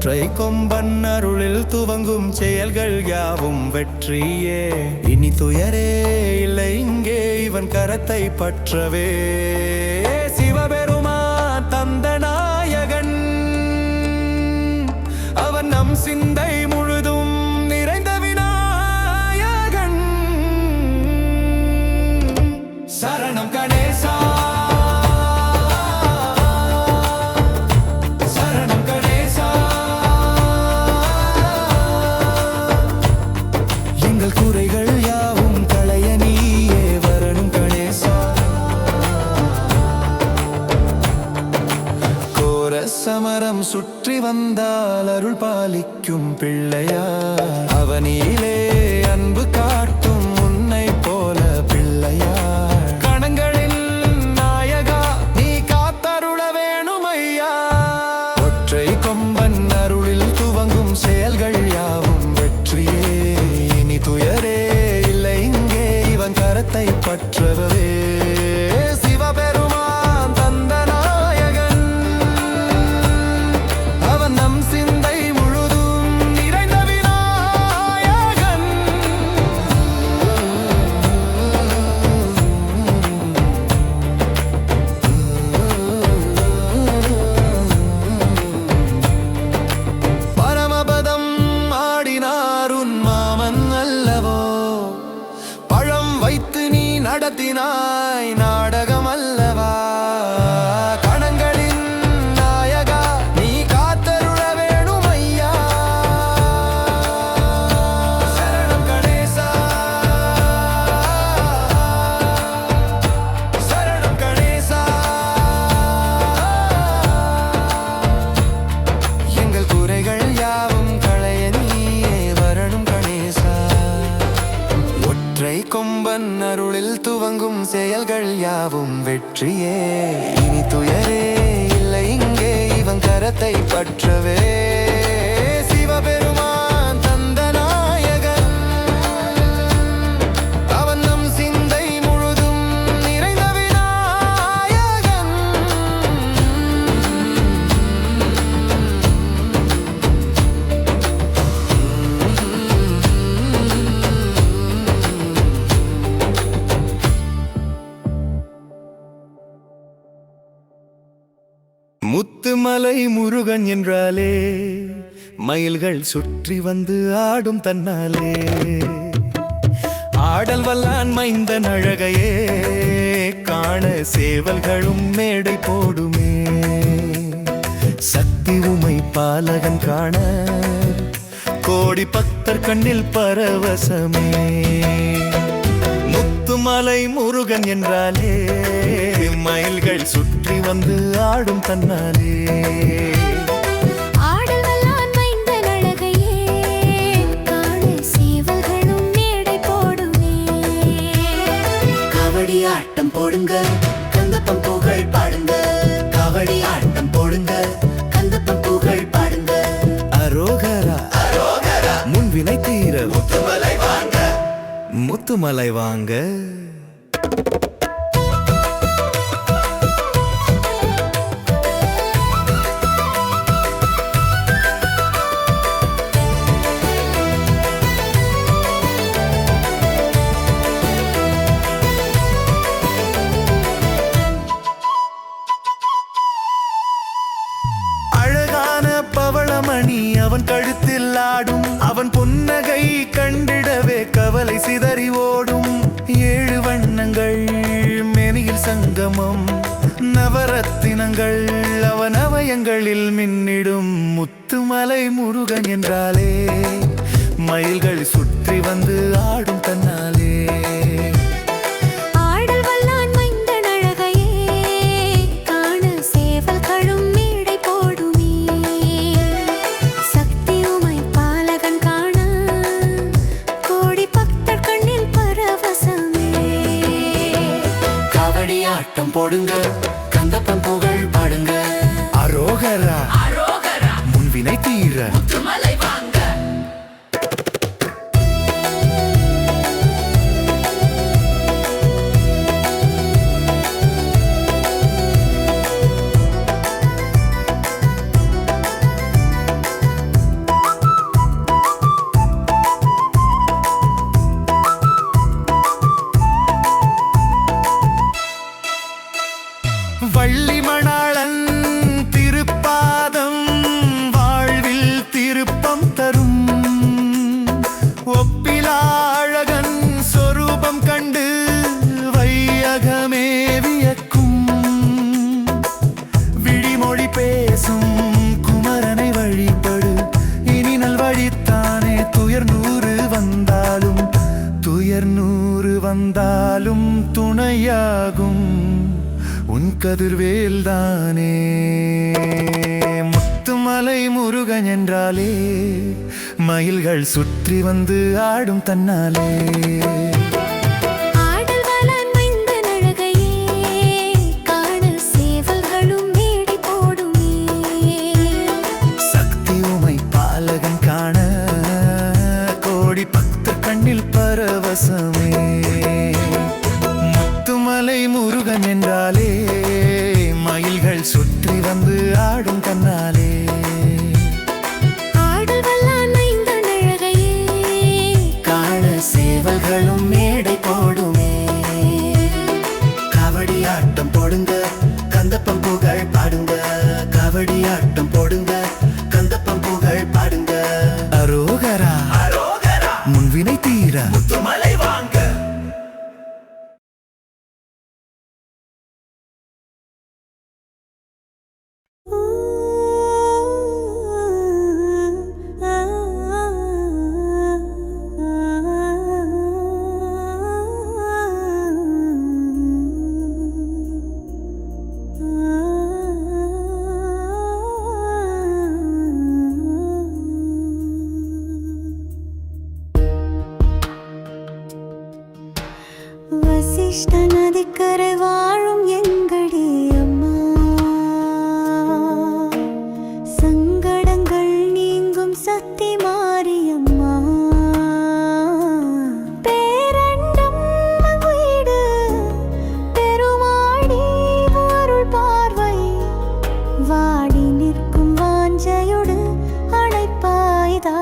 ஒற்றை கொம்பன் அருளில் துவங்கும் செயல்கள் யாவும் வெற்றியே. இனி துயரே இல்லை இங்கே இவன் கரத்தை பற்றவே. சிவபெருமான் தந்த நாயகன் அவன் நம் சிந்தை முழுதும் நிறைந்த விநாயகன். சரணம் கணேசா, சரணம் கணேசா. எங்கள் குறைகள் யாவும் களைய நீயே வரணும் கணேசா. கோர சமரம் சுற்றி வந்தால் அருள் பாலிக்கும் பிள்ளையார். அவனிலே அன்பு காட்டும் உன்னை போல பிள்ளையார். கணங்களின் நாயகா நீ காத்தருள வேணும் ஐயா. ஒற்றை கொம்பன் அருளில் துவங்கும் செயல்கள் யாவும் வெற்றியே. இனி துயரே இல்லை இங்கே இவன் கரத்தை பற்றவே. சிவபெருமான் தந்த நாயகன் அவன் நம் சிந்தை முழுதும் நிறைந்த விநாயகன். பரமபதம் ஆடினார் உன் மாமன் அல்லவோ. பழம் வைத்து நீ நடத்தினாய் நாடகம் அல்லவா. கணங்களின் நாயகா நீ காத்தருள வேணும் ஐயா. சரணம் கணேசா, சரணம் கணேசா. எங்கள் குறைகள் யாவும் களைய நீயே வரணும் கணேசா. ஒற்றை கொம்பன் அருளில் துவங்கும் செயல்கள் யாவும் வெற்றியே. இனி துயரே இல்லை இங்கே இவன் கரத்தை பற்றவே. சிவபெருமான் தந்த நாயகன் அவன் நம் சிந்தை முழுதும் நிறைந்த விநாயகன். முத்துமலை முருகன் என்றாலே மயில்கள் சுற்றி வந்து ஆடும் தன்னாலே. ஆடல் வல்லான் மைந்தன் அழகையே காண சேவல்களும் மேடை போடுமே. சக்தி உமை பாலகன் காண கோடி பக்தர் கண்ணில் பரவசமே. முத்துமலை முருகன் என்றாலே மயில்கள் சுற்றி வந்து ஆடும் தன்னாலே. ஆடல் வல்லான் மைந்தன் அழகையே காண சேவல்களும் மேடை போடுமே. காவடி ஆட்டம் போடுங்க கந்தப்பம் புகழ் பாடுங்க. காவடி ஆட்டம் போடுங்க கந்தப்பம் புகழ் பாடுங்க. அரோகரா அரோகரா முன்வினை தீர முத்துமலை வாங்க. முத்துமலை வாங்க. அழகான பவளமணி அவன் கழுத்தில் ஆடும். அவன் புன்னகை கண்டிடவே கவலை சிதறி ஓடும். 7 வண்ணங்கள் மேனியில் சங்கமம். நவரத்தினங்கள் அவன் அவயங்களில் மின்னிடும். முத்துமலை முருகன் என்றாலே மயில்கள் சுற்றி வந்து ஆடும் தன்னாலே. ஆடல் வல்லான் மைந்தன் அழகையே காண சேவல்களும் மேடை போடுமே. சக்தி உமை பாலகன் காண கோடி பக்தர் கண்ணில் பரவசமே. காவடி ஆட்டம் போடுங்க கந்தப்பம் புகழ் பாடுங்க. அரோகரா அரோகரா முன்வினை தீர முத்துமலை வாங்க. மழையாகும் உன் கதிர்வேல்தானே. முத்துமலை முருகன் என்றாலே மயில்கள் சுற்றி வந்து ஆடும் தன்னாலே. பரவசமே முத்துமலை முருகன் என்றாலே மயில்கள் சுற்றி வந்து ஆடும் கண்ணாலே. ஆடல் வல்லான் மைந்தன் அழகையே காண சேவல்களும் மேடை போடுமே. காவடி ஆட்டம் போடுங்க கந்தப்பம் புகழ் பாடுங்க. காவடி ஆட்டம் போடுங்க கந்தப்பம் புகழ் பாடுங்க. அரோகரா முன்வினை தீர முத்துமலை வாங்க. வசிஷ்ட நதிக்கரை வாழும் எங்கடி அம்மா, சங்கடங்கள் நீங்கும் சக்தி மாரியம்மா. பேரண்டம் வீடு பெருமாடி அருள் பார்வை வாடி நிற்கும் வாஞ்சையோடு அழைப்பாய்தா.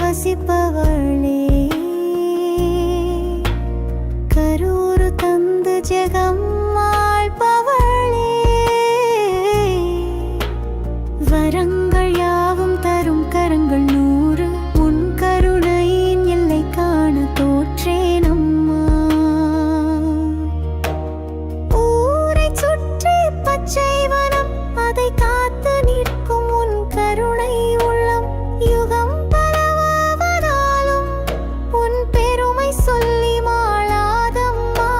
வசிப்பவளே கரூரு தந்து ஜெகம் ஆள்பவளே, வரங்கள் யாவும் தரும் கரங்கள் 100 உன் கருணையின் எல்லை காண தோற்றேனம்மா. ஊரை சுற்றி பச்சை வனம் அதை காத்து நிற்கும் உன் கருணை உள்ளம். யுகம் சொல்லி மாளாதம்மா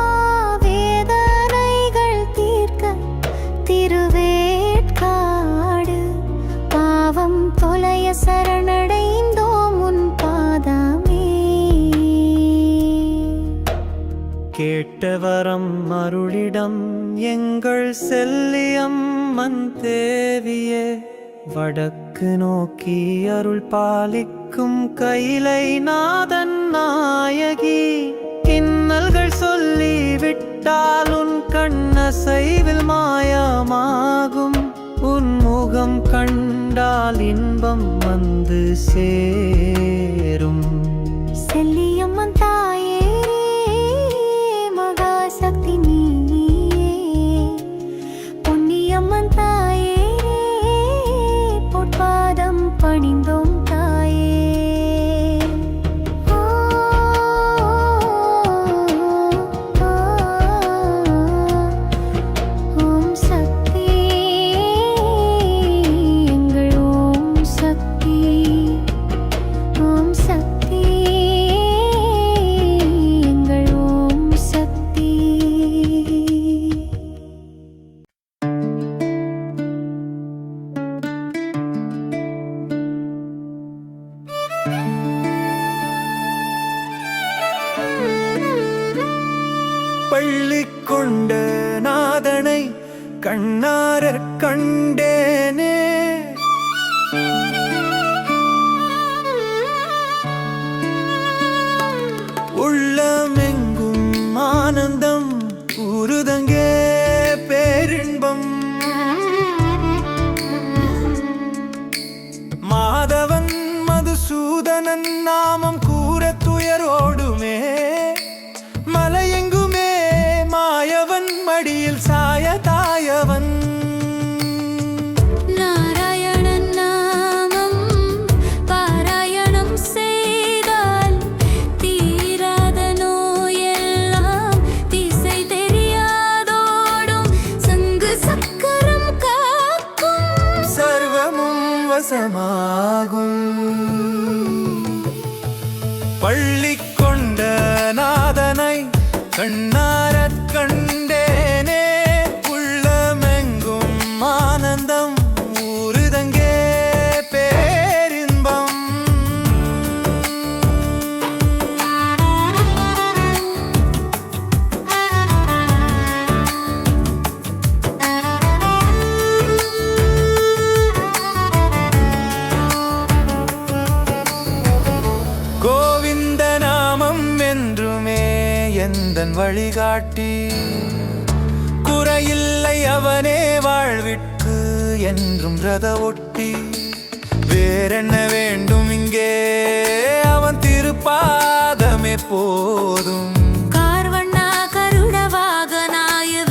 வேதனைகள் தீர்க்க திருவேற்காடு பாவம் தொலைய சரணடைந்தோம் உன் பாதமே. கேட்டவரம் அருளிடம் எங்கள் செல்லியம்மன் தேவியே. வடக்கு நோக்கி அருள் பாலிக்கும் கைலை நாதன் நாயகி. இன்னல்கள் சொல்லி விட்டால் உன் கண்ணசைவில் மாயமாகும். உன் முகம் கண்டால் இன்பம் வந்து சேரும். செல்லியம்மன் தாயே மகாசக்தி நீயே, பொன்னியம்மன் தாயே பொற்பாதம் பணிந்தோம் தாயே. ஓம் சக்தி எங்கள் ஓம் சக்தி, ஓம் சக்தி எங்கள் ஓம் சக்தி. பள்ளி கொண்ட நாதனை கண்ணார கண்டேனே. உள்ளமெங்கும் ஆனந்தம் உருதங்கே பேரின்பம். மாதவன் மதுசூதனன் நாமம் கூற துயரோடுமே. மலையெங்குமே மாயவன் மடியில் சாய தாயவன். நாராயணன் நாமம் பாராயணம் செய்தால் தீய பள்ளி கொண்ட நாதனை கண்ணாரக் கண்டேனே உள்ளமெங்கும் ஆனந்தம் ஊருதங்கே பேரின்பம். கோவிந்த நாமம் என்றுமே எந்தன் வழிகாட்டி, குறையில்லை அவனே வாழ்விற்கு என்றும் ரத ஒட்டி. வேறென்ன வேண்டும் இங்கே அவன் திருப்பாதமே போதும். கார்வண்ணா கருட வாகனாய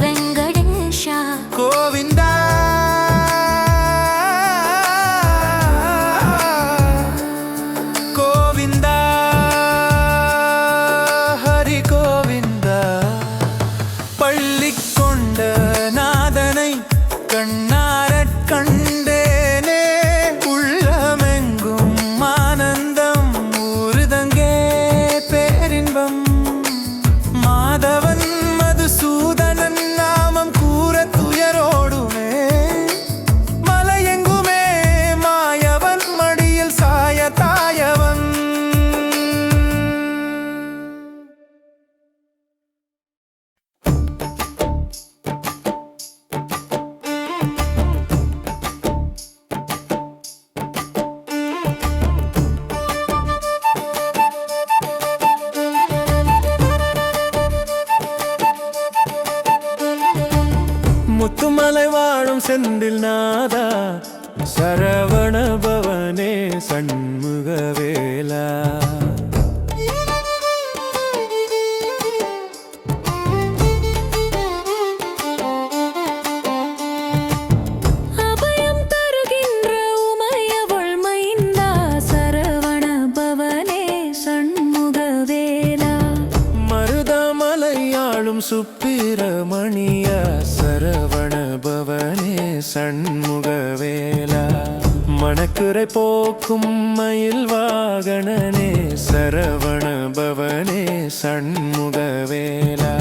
வெங்கடேஷா கோவிந்தா கோவிந்தா ஹரி கோவிந்தா. பள்ளி கொண்ட நாதனை கண்ணாரக் கண்டேனே உள்ளமெங்கும் ஆனந்தம் ஊருதங்கே பேரின்பம். மாதவன் மதுசூதனன் நாமம் கூற துயரோடுமே மலையெங்குமே மாயவன் மடியில் சாய தாயவன். முத்துமலை வாழும் செந்தில் நாதா சரவண பவனே சண்முகவேலா. அபயம் தருகின்ற உமையவள் மைந்தா சரவண பவனே சண்முகவேலா. மருதமலையாளும் சுப்பிரமணிய சரவண பவனே சண்முகவேலா. மணக்குறை போக்கும் மயில் வாகனனே சரவண பவனே சண்முகவேலா.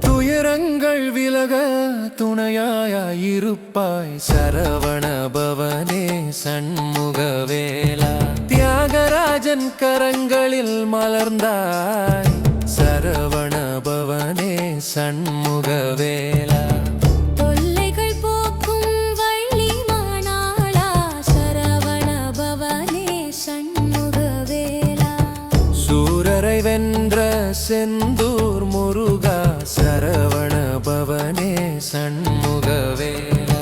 துயரங்கள் விலக துணையாயிருப்பாய் சரவண பவனே சண்முகவேலா. தியாகராஜன் கரங்களில் மலர்ந்தாய் சரவண பவனே சண்முகவேலா. தொல்லைகள் போக்கும் வள்ளி மானாளா சரவண பவனே சண்முகவேலா. சூரரை வென்ற செந்தூர் முருகா சரவண பவனே சண்முகவேலா.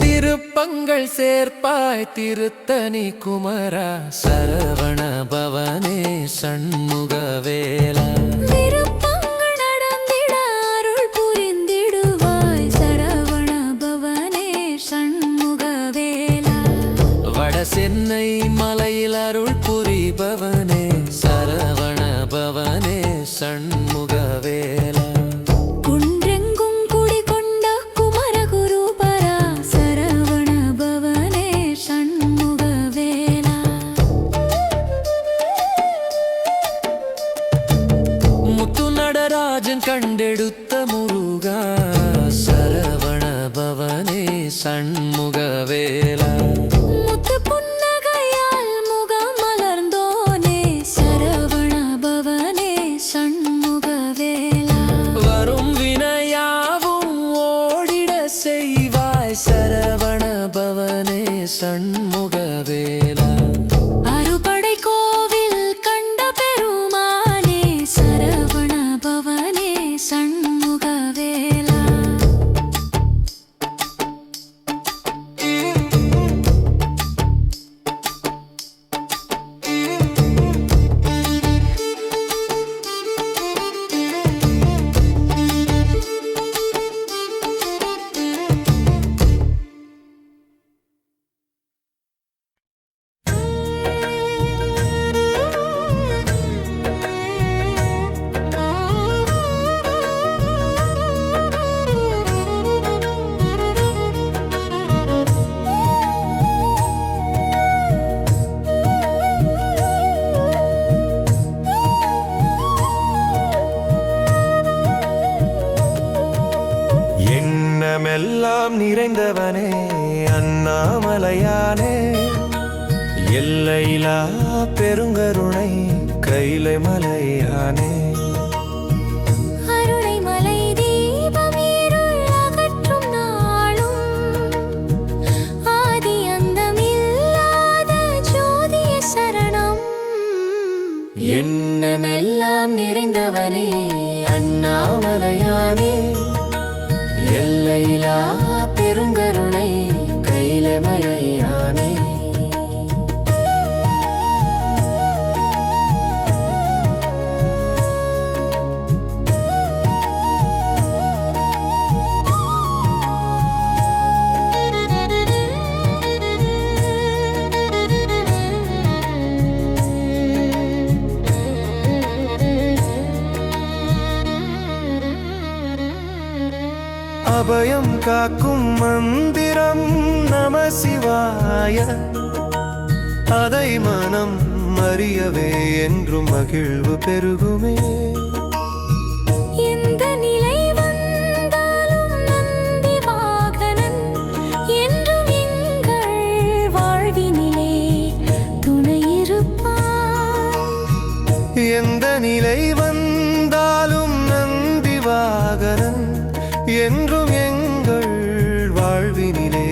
திருப்பங்கள் சேர்ப்பாய் திருத்தணி குமரா சரவண பவனே சண்முகவேலா. விருப்பங்கள் நடந்திட அருள் புரிந்திடுவாய் சரவண பவனே சண்முகவேலா. வட சென்னை மலையில் அருள் புரிபவனே சரவண பவனே சண்முகவேலா. குன்றெங்கும் குடிகொண்ட குமரகுருபரா சரவண பவனே சண்முகவேலா. முத்து நடராஜன் கண்டெடுத்த முருகா சரவண பவனே சண்முகவேலா. முத்து புன்னகையால் முகம் மலர்ந்தோனே சரவண பவனே சண்முகவேலா. சண்முகவேலா. அறுபடை கோவில் கண்ட பெருமானே சரவண பவனே சண்முகவேலா. எண்ணமெல்லாம் நிறைந்தவனே அண்ணாமலையானே, எல்லையிலா பெருங்கருணை கைலை மலையானே. அருளை மலை தீபமீருள் அகற்றும் நாளும் ஆதி அந்தமில்லாத ஜோதிய சரணம். எண்ணமெல்லாம் நிறைந்தவனே அண்ணாமலையானே, எல்லையிலா பெருங்கருணை கைலை மலையானே. அபயம் காக்கும் மந்திரம் நம சிவாய, அதை மனம் அறியவே என்றும் மகிழ்வு பெருகுமே. எந்த நிலை வந்தாலும் நந்தி வாகனன் என்றும் எங்கள் வாழ்வினிலே துணையிருப்பான். எந்த நிலை வந்தாலும் நந்தி வாகனன் என்றும் எங்கள் வாழ்வினிலே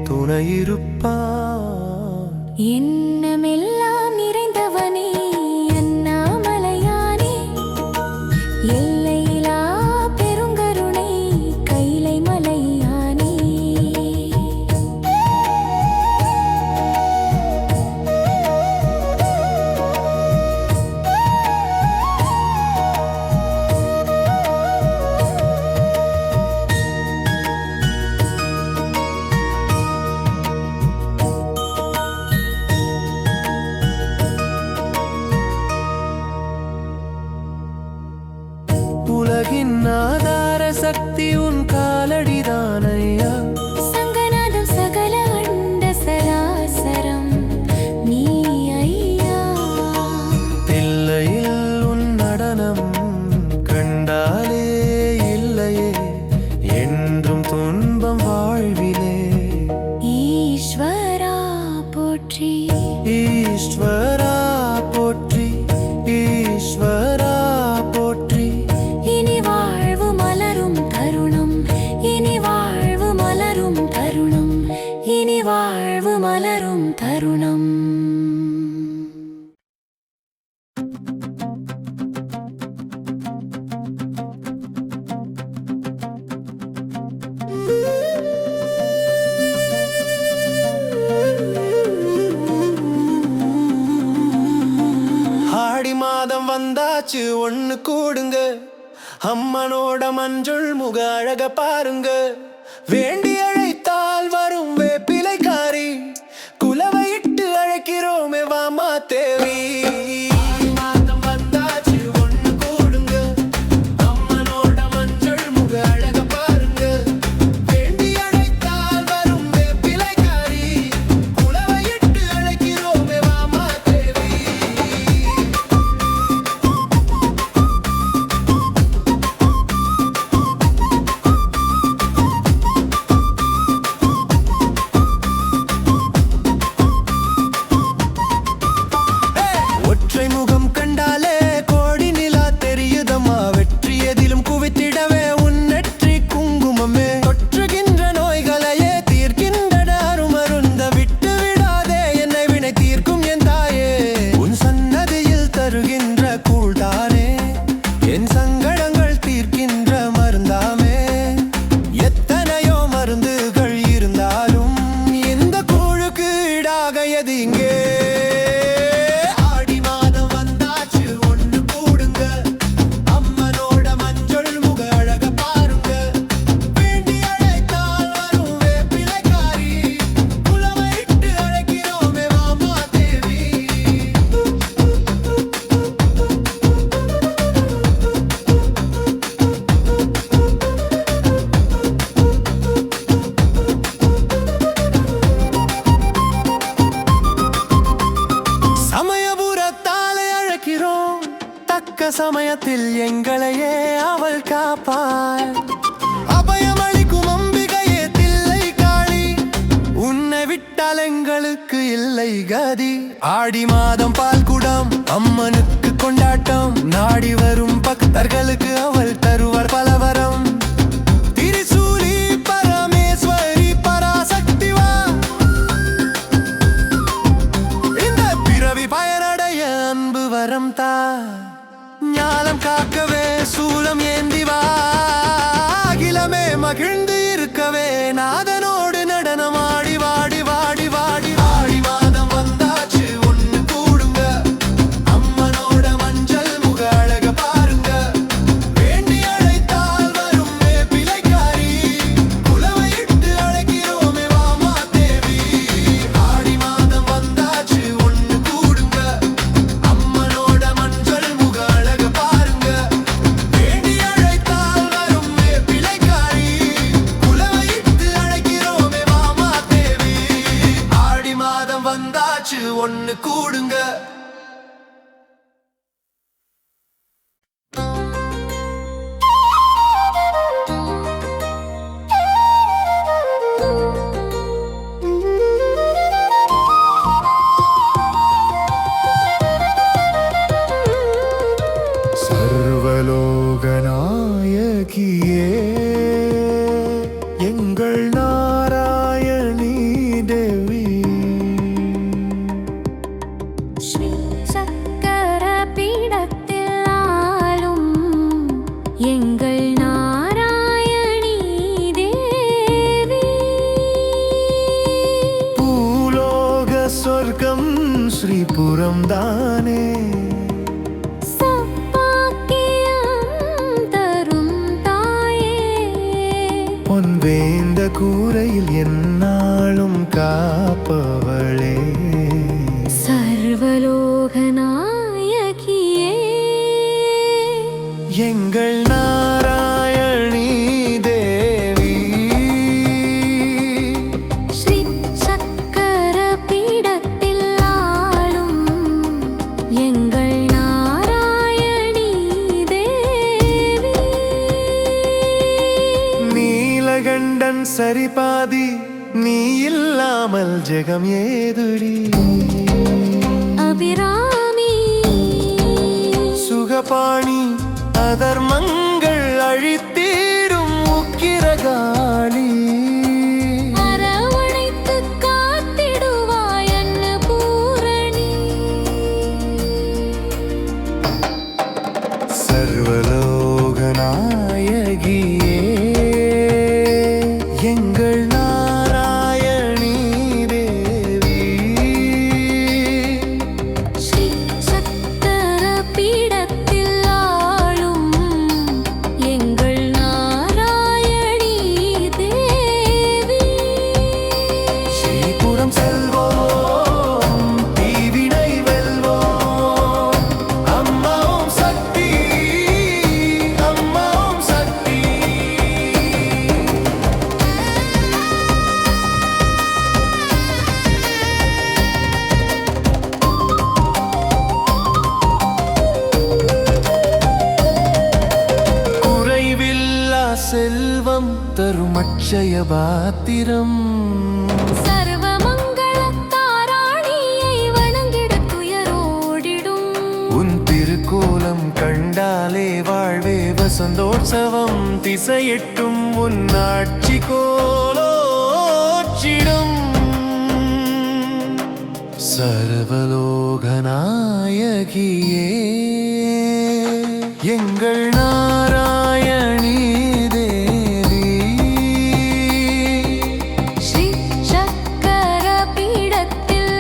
துணையிருப்பான். எண்ணமெல்லாம் நிறைந்தவனே அண்ணாமலையானே, எல்லையிலா பெருங்கருணை கைலை மலையானே. உலகின் ஆதார சக்தி உன் காலடிதானையா, சங்கநாதம் சகல அண்ட சராசரம் நீ ஐயா. தில்லையில் உன் நடனம் கண்டாலே இல்லையே என்றும் துன்பம் வாழ்விலே. ஈஸ்வரா போற்றி ஈஸ்வரா போற்றி, ஈஸ்வரா போற்றி. இனி வாழ்வு மலரும் தருணம், இனி வாழ்வு மலரும் தருணம், இனி வாழ்வு மலரும் தருணம். ஆடி மாதம் வந்தாச்சு ஒண்ணு கூடுங்க, அம்மனோட மஞ்சள் முக அழக பாருங்க. வேண்டி அழைத்தால் வரும் வேப்பிலைக்காரி, குலவையிட்டு அழைக்கிறோமே வாமா தேவி. ஏது இங்கே? ஆடி மாதம் வந்தாச்சு, ஒண்ணு கூடுங்க. அம்மனோட மஞ்சள் முக அழக பாருங்க. வேண்டி அழைத்தால் வரும் வேப்பிலைக்காரி. குலவையிட்டு அழைக்கிறோமே வாமா தேவி. சமயபுரத்தாலே அழைக்கிறோம், தக்க சமயத்தில் எங்களையே அவள் காப்பாள். அபயமளிக்கும் அம்பிகையே தில்லை காளி, உன்னை விட்டால் எங்களுக்கு இல்லை கதி. ஆடி மாதம் பால் குடம், அம்மனுக்கு கொண்டாட்டம். நாடி வரும் பக்தர்களுக்கு அவள் தருவார் பலவரம். திரிசூலி பரமேஸ்வரி பராசக்தி வா, இந்த பிறவி பயனடைய அன்பு வரம் தா. ஞானம் காக்கவே சூலம் ஏந்தி வா, அகிலமே மகிழ்ந்து இருக்கவே நாதனோடு நடனமாடி வாடி வாடி வாடி. ஆடி மாதம் வந்தாச்சு, ஒண்ணு கூடுங்க. அம்மனோட மஞ்சள் முக அழக பாருங்க. வேண்டி அழைத்தால் வரும் வேப்பிலைக்காரி. குலவையிட்டு அழைக்கிறோமே வாமா தேவி. ஆடி மாதம் வந்தாச்சு, ஒண்ணு கூடுங்க. அம்மனோட மஞ்சள் முக அழக பாருங்க. வேண்டி அழைத்தால் வரும் வேப்பிலைக்காரி. குலவையிட்டு அழைக்கிறோமே வாமா தேவி. ஆடி மாதம் வந்தாச்சு, ஒண்ணு கூடுங்க. சர்வலோகநாயகியே, எங்கள் நாராயணி தேவி. ஸ்ரீ சக்கர பீடத்தில் ஆளும் எங்கள் நாராயணி தேவி. பூலோக சொர்க்கம் ஸ்ரீபுரம் தானே. சப்பாக்கியம் தரும் தாயே, பொன்வேந்த கூரையில் எந்நாளும் காப்பவளே. சர்வலோக நாயகியே, எங்கள் நாராயணி தேவி. ஸ்ரீ சக்கர பீடத்தில் ஆளும் எங்கள் நாராயணி தேவி. நீலகண்டன் சரிபாதி, நீ இல்லாமல் ஜெகம் ஏதுடி. அபிராமி சுகபாணி, அதர்மங்கள் அழித்தீடும் உக்கிரகாளி. அரவணைத்து காத்திடுவாய் அன்னபூரணி. சர்வலோகநாயகியே, எங்கள் நாராயணி தேவி. ஸ்ரீ சக்கர பீடத்தில் ஆளும் எங்கள் நாராயணி தேவி. ஸ்ரீபுரம் செல்வோம், தீவினை வெல்வோம். அம்மா ஓம் சக்தி, அம்மா ஓம் சக்தி. குறைவில்லா செல்வம் தரும் அட்சய பாத்திரம். சர்வமங்களத்தாராணியை வணங்கிட துயரோடிடும். உன் திருக்கோலம் கண்டாலே வாழ்வே வசந்தோற்சவம். திசையெட்டும் உன் ஆட்சி கோலோச்சிடும். சர்வலோகநாயகியே, எங்கள் நாராயணி தேவி. ஸ்ரீ சக்கர பீடத்தில்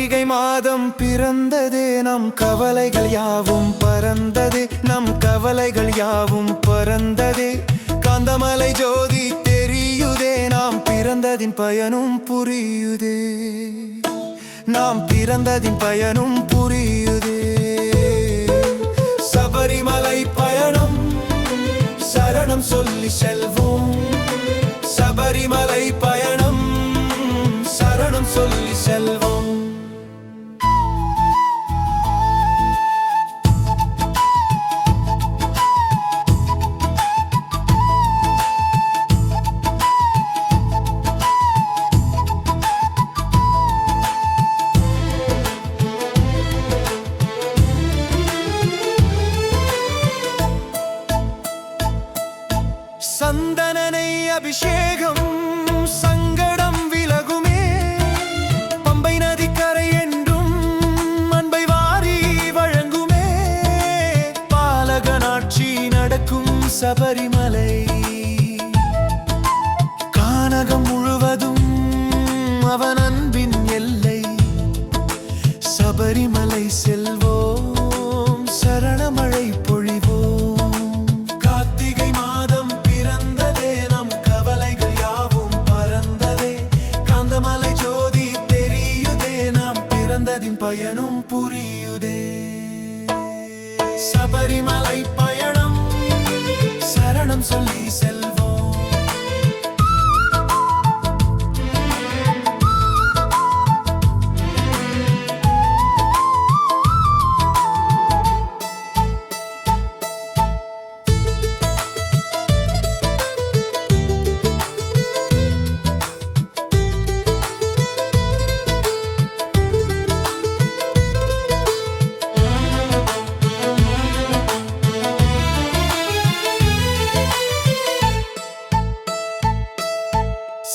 கார்த்திகை மாதம் பிறந்ததே நம் கவலைகள் யாவும் பறந்ததே நம் கவலைகள் யாவும் பறந்ததே காந்தமலை ஜோதி தெரியுதே நாம் பிறந்ததின் பயனும் புரியுதே நாம் பிறந்ததின் பயனும் புரியுதே சபரிமலை பயணம் சரணம் சொல்லி செல்வோம் சபரிமலை பயணம் சரணம் சொல்லி செல்வோம் சந்தனனை அபிஷேகம் சங்கடம் விலகுமே பம்பை நதிக்கரை என்றும் அன்பை வாரி வழங்குமே பாலகனாட்சி நடக்கும் சபரிமலை கானகம் முழுவதும் அவன் அன்பின் எல்லை சபரிமலை செல்வோம் சரணமழை பொழிவோம் கார்த்திகை மாதம் பிறந்ததே நம் கவலைகள் யாவும் பறந்ததே காந்தமலை ஜோதி தெரியுதே நாம் பிறந்ததின் பயனும் புரியுதே சபரிமலை பயணம் சரணம் சொல்லி செல்வோம்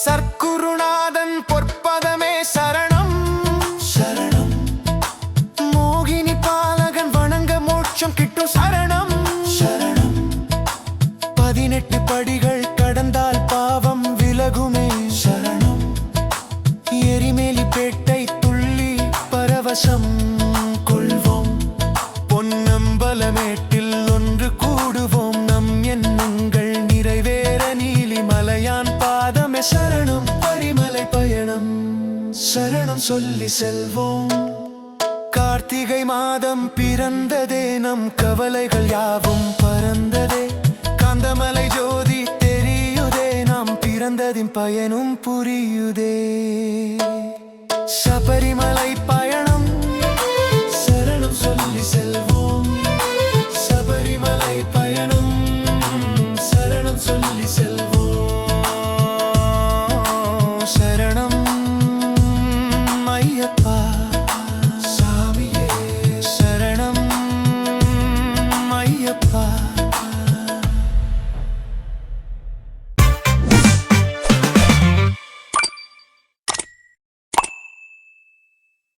சர்க்குருநாதன் பொற்பதமே சரணம் சரணம் மோகினி பாலகன் வணங்க மோட்சம் கிட்டும் சரணம் சரணம் 18 படிகள் கடந்தால் பாவம் விலகுமே சரணம் எரிமேலி பேட்டை துள்ளி பரவசம் கொள்வோம் பொன்னம்பலமேட்டில் ஒன்று கூடுவோம் நம் எண்ணங்கள் நிறைவேற நீலிமலையான் பாதமே சரணம் பரிமலை பயணம் சரணம் சொல்லி செல்வோம் கார்த்திகை மாதம் பிறந்ததே நம் கவலைகள் யாவும் பறந்ததே காந்தமலை ஜோதி தெரியுதே நாம் பிறந்ததின் பயனும் புரியுதே சபரிமலை பயணம்